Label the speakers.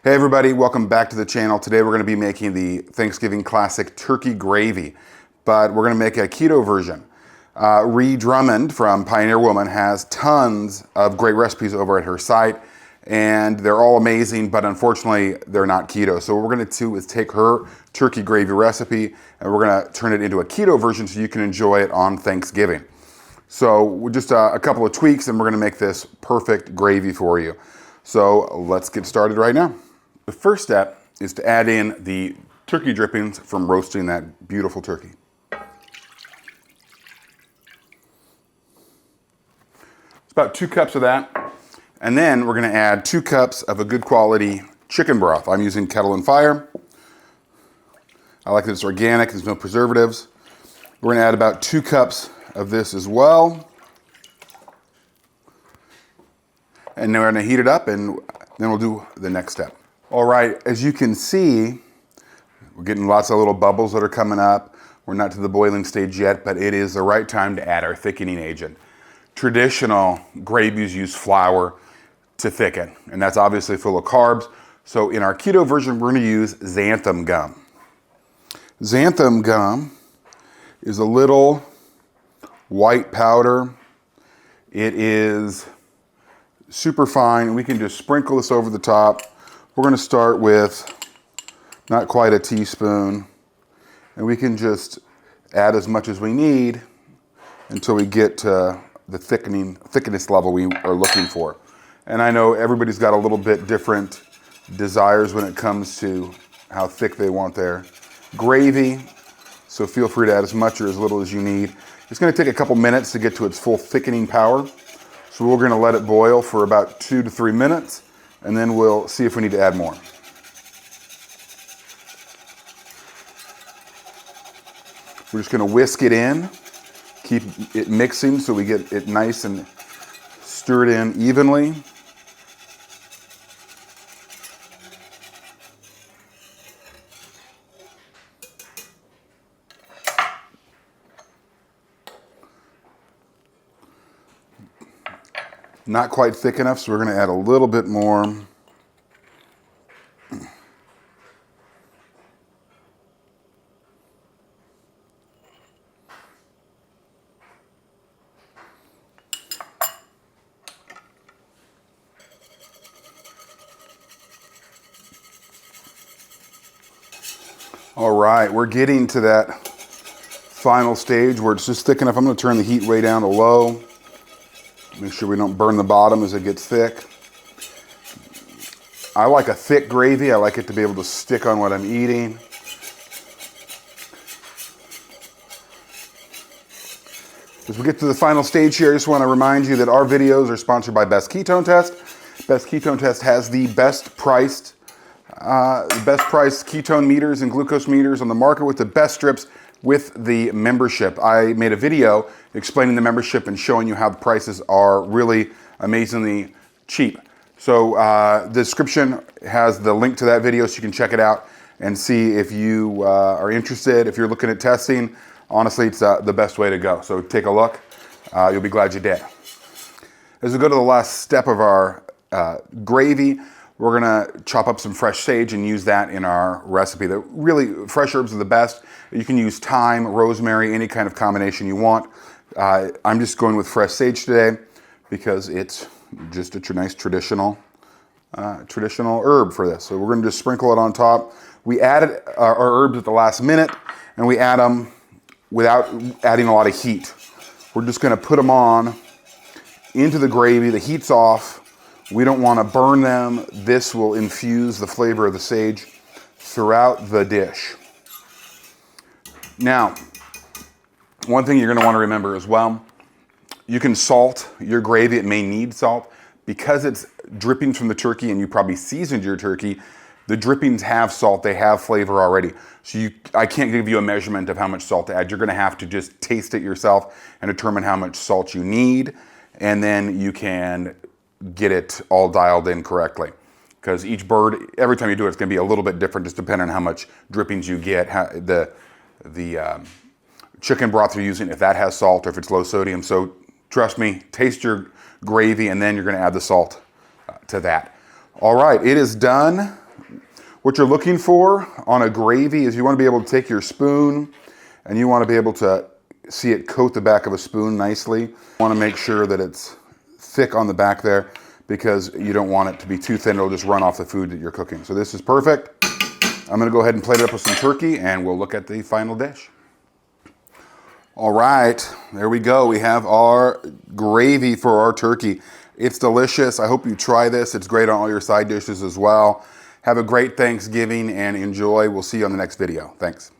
Speaker 1: Hey everybody, welcome back to the channel. Today we're going to be making the Thanksgiving classic turkey gravy, but we're going to make a keto version. Ree Drummond from Pioneer Woman has tons of great recipes over at her site, and they're all amazing, but unfortunately they're not keto. So what we're going to do is take her turkey gravy recipe and we're going to turn it into a keto version so you can enjoy it on Thanksgiving. So just a couple of tweaks and we're going to make this perfect gravy for you. So let's get started right now. The first step is to add in the turkey drippings from roasting that beautiful turkey. It's about 2 cups of that. And then we're going to add 2 cups of a good quality chicken broth. I'm using Kettle and Fire. I like that it's organic, there's no preservatives. We're going to add about 2 cups of this as well. And then we're going to heat it up and then we'll do the next step. All right, as you can see, we're getting lots of little bubbles that are coming up. We're not to the boiling stage yet, but it is the right time to add our thickening agent. Traditional gravies use flour to thicken, and that's obviously full of carbs. So in our keto version, we're going to use xanthan gum. Xanthan gum is a little white powder. It is super fine, and we can just sprinkle this over the top. We're going to start with not quite a teaspoon, and we can just add as much as we need until we get to the thickness level we are looking for. And I know everybody's got a little bit different desires when it comes to how thick they want their gravy, so feel free to add as much or as little as you need. It's going to take a couple minutes to get to its full thickening power, so we're going to let it boil for about 2 to 3 minutes, and then we'll see if we need to add more. We're just going to whisk it in, keep it mixing so we get it nice and stir it in evenly. Not quite thick enough, so we're going to add a little bit more. All right, we're getting to that final stage where it's just thick enough. I'm going to turn the heat way down to low. Make sure we don't burn the bottom as it gets thick. I like a thick gravy. I like it to be able to stick on what I'm eating. As we get to the final stage here, I just want to remind you that our videos are sponsored by Best Ketone Test. Best Ketone Test has the best priced ketone meters and glucose meters on the market with the best strips with the membership. I made a video explaining the membership and showing you how the prices are really amazingly cheap. So the description has the link to that video so you can check it out and see if you are interested. If you're looking at testing, honestly, it's the best way to go. So take a look. You'll be glad you did. As we go to the last step of our gravy, we're gonna chop up some fresh sage and use that in our recipe. The really fresh herbs are the best. You can use thyme, rosemary, any kind of combination you want. I'm just going with fresh sage today because it's just a nice traditional herb for this. So we're gonna just sprinkle it on top. We added our herbs at the last minute and we add them without adding a lot of heat. We're just gonna put them on into the gravy. The heat's off. We don't want to burn them. This will infuse the flavor of the sage throughout the dish. Now, one thing you're going to want to remember as well, you can salt your gravy. It may need salt. Because it's drippings from the turkey and you probably seasoned your turkey, the drippings have salt. They have flavor already. So I can't give you a measurement of how much salt to add. You're going to have to just taste it yourself and determine how much salt you need. And then you can get it all dialed in correctly. Because each bird, every time you do it, it's going to be a little bit different just depending on how much drippings you get. The chicken broth you're using, if that has salt or if it's low sodium. So trust me, taste your gravy and then you're going to add the salt to that. All right, it is done. What you're looking for on a gravy is you want to be able to take your spoon and you want to be able to see it coat the back of a spoon nicely. You want to make sure that it's thick on the back there because you don't want it to be too thin. It'll just run off the food that you're cooking. So this is perfect. I'm going to go ahead and plate it up with some turkey and we'll look at the final dish. All right, there we go. We have our gravy for our turkey. It's delicious. I hope you try this. It's great on all your side dishes as well. Have a great Thanksgiving and enjoy. We'll see you on the next video. Thanks.